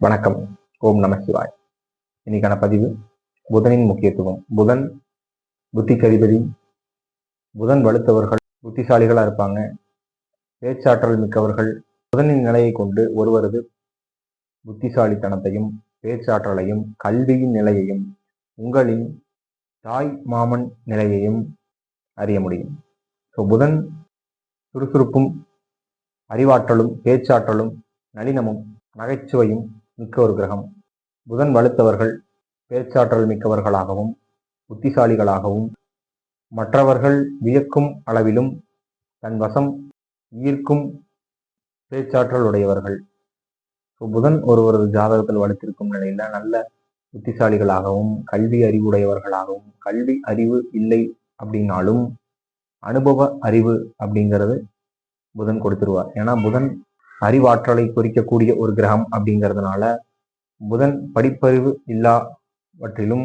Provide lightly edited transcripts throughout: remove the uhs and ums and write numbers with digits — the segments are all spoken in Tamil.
வணக்கம். ஓம் நம சிவாய். இன்னைக்கான பதிவு புதனின் முக்கியத்துவம். புதன் புத்திக்கு அதிபதி. புதன் வலுத்தவர்கள் புத்திசாலிகளா இருப்பாங்க, பேச்சாற்றல் மிக்கவர்கள். புதனின் நிலையை கொண்டு ஒருவரது புத்திசாலித்தனத்தையும் பேச்சாற்றலையும் கல்வியின் நிலையையும் உங்களின் தாய் மாமன் நிலையையும் அறிய முடியும். புதன் சுறுசுறுப்பும் அறிவாற்றலும் பேச்சாற்றலும் நளினமும் நகைச்சுவையும் மிக்க ஒரு கிரகம். புதன் வலுத்தவர்கள் பேச்சாற்றல் மிக்கவர்களாகவும் புத்திசாலிகளாகவும் மற்றவர்கள் வியக்கும் அளவிலும் தன் வசம் ஈர்க்கும் பேச்சாற்றல் உடையவர்கள். புதன் ஒருவரது ஜாதகத்தில் வலுத்திருக்கும் நிலையில நல்ல புத்திசாலிகளாகவும் கல்வி அறிவுடையவர்களாகவும், கல்வி அறிவு இல்லை அப்படின்னாலும் அனுபவ அறிவு அப்படிங்கிறது புதன் கொடுத்துருவார். ஏன்னா புதன் அறிவாற்றலை குறிக்கக்கூடிய ஒரு கிரகம் அப்படிங்கிறதுனால புதன் படிப்பறிவு இல்லாவற்றிலும்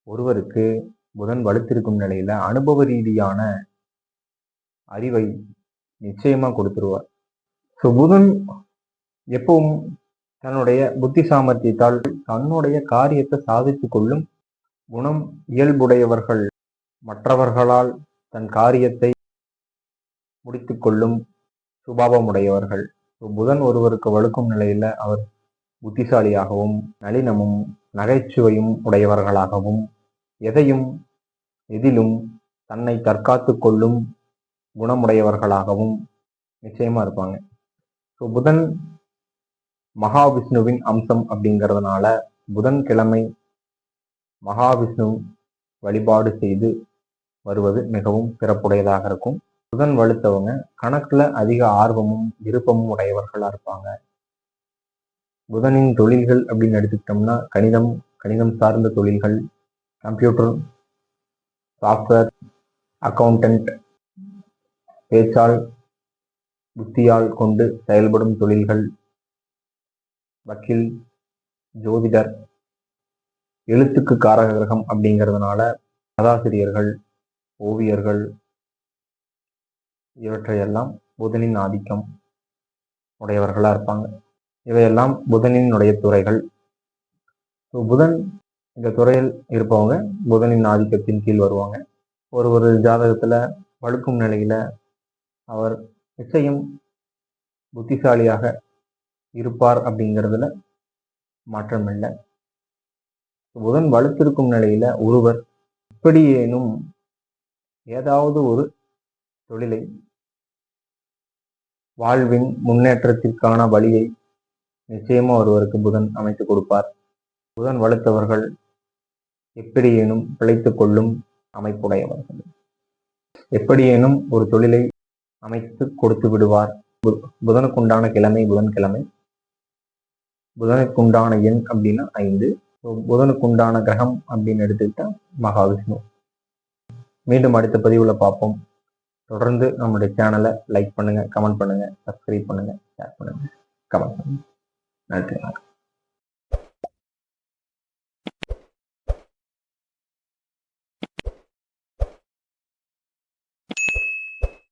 ஒருவருக்கு புதன் வலுத்திருக்கும் நிலையில அனுபவ ரீதியான அறிவை நிச்சயமா கொடுத்துருவார். புதன் எப்பவும் தன்னுடைய புத்தி சாமர்த்தியத்தால் தன்னுடைய காரியத்தை சாதித்துக் கொள்ளும் குணம் இயல்புடையவர்கள். மற்றவர்களால் தன் காரியத்தை முடித்துக் கொள்ளும் சுபாவமுடையவர்கள். புதன் ஒருவருக்கு வலுக்கும் நிலையில அவர் புத்திசாலியாகவும் நளினமும் நகைச்சுவையும் உடையவர்களாகவும் எதிலும் தன்னை தற்காத்து கொள்ளும் குணமுடையவர்களாகவும் நிச்சயமா இருப்பாங்க. புதன் மகாவிஷ்ணுவின் அம்சம் அப்படிங்கிறதுனால புதன்கிழமை மகாவிஷ்ணு வழிபாடு செய்து வருவது மிகவும் சிறப்புடையதாக இருக்கும். புதன் வலுத்தவங்க கணக்குல அதிக ஆர்வமும் விருப்பமும் உடையவர்களா இருப்பாங்க. புதனின் தொழில்கள் அப்படின்னு எடுத்துக்கிட்டோம்னா கணிதம் சார்ந்த தொழில்கள், கம்ப்யூட்டர், சாஃப்ட்வேர், அக்கௌண்டன்ட், பேச்சால் புத்தியால் கொண்டு செயல்படும் தொழில்கள், வக்கீல், ஜோதிடர், எழுத்துக்கு காரக கிரகம் அப்படிங்கிறதுனால கதாசிரியர்கள், ஓவியர்கள் இவற்றையெல்லாம் புதனின் ஆதிக்கம் உடையவர்களா இருப்பாங்க. இவையெல்லாம் புதனினுடைய துறைகள். புதன் இந்த துறையில் இருப்பவங்க புதனின் ஆதிக்கத்தின் கீழ் வருவாங்க. ஒரு ஜாதகத்துல வலுக்கும் நிலையில அவர் நிச்சயம் புத்திசாலியாக இருப்பார் அப்படிங்கிறதுல மாற்றம் இல்லை. புதன் வலுத்திருக்கும் நிலையில ஒருவர் எப்படியேனும் ஏதாவது ஒரு தொழிலை வாழ்வின் முன்னேற்றத்திற்கான வழியை நிச்சயமா ஒருவருக்கு புதன் அமைத்து கொடுப்பார். புதன் வலுத்தவர்கள் எப்படியேனும் பிழைத்துக் கொள்ளும் அமைப்புடையவர்கள். எப்படியேனும் ஒரு தொழிலை அமைத்து கொடுத்து விடுவார். புதனுக்குண்டான கிழமை புதன்கிழமை. புதனுக்குண்டான எண் அப்படின்னா 5. புதனுக்குண்டான கிரகம் அப்படின்னு எடுத்துக்கிட்டா மகாவிஷ்ணு. மீண்டும் அடுத்த பதிவுல பார்ப்போம். தொடர்ந்து நம்முடைய சேனலை லைக் பண்ணுங்க, கமெண்ட் பண்ணுங்க, சப்ஸ்கிரைப் பண்ணுங்க, ஷேர் பண்ணுங்க, கமெண்ட் பண்ணுங்க. நன்றி.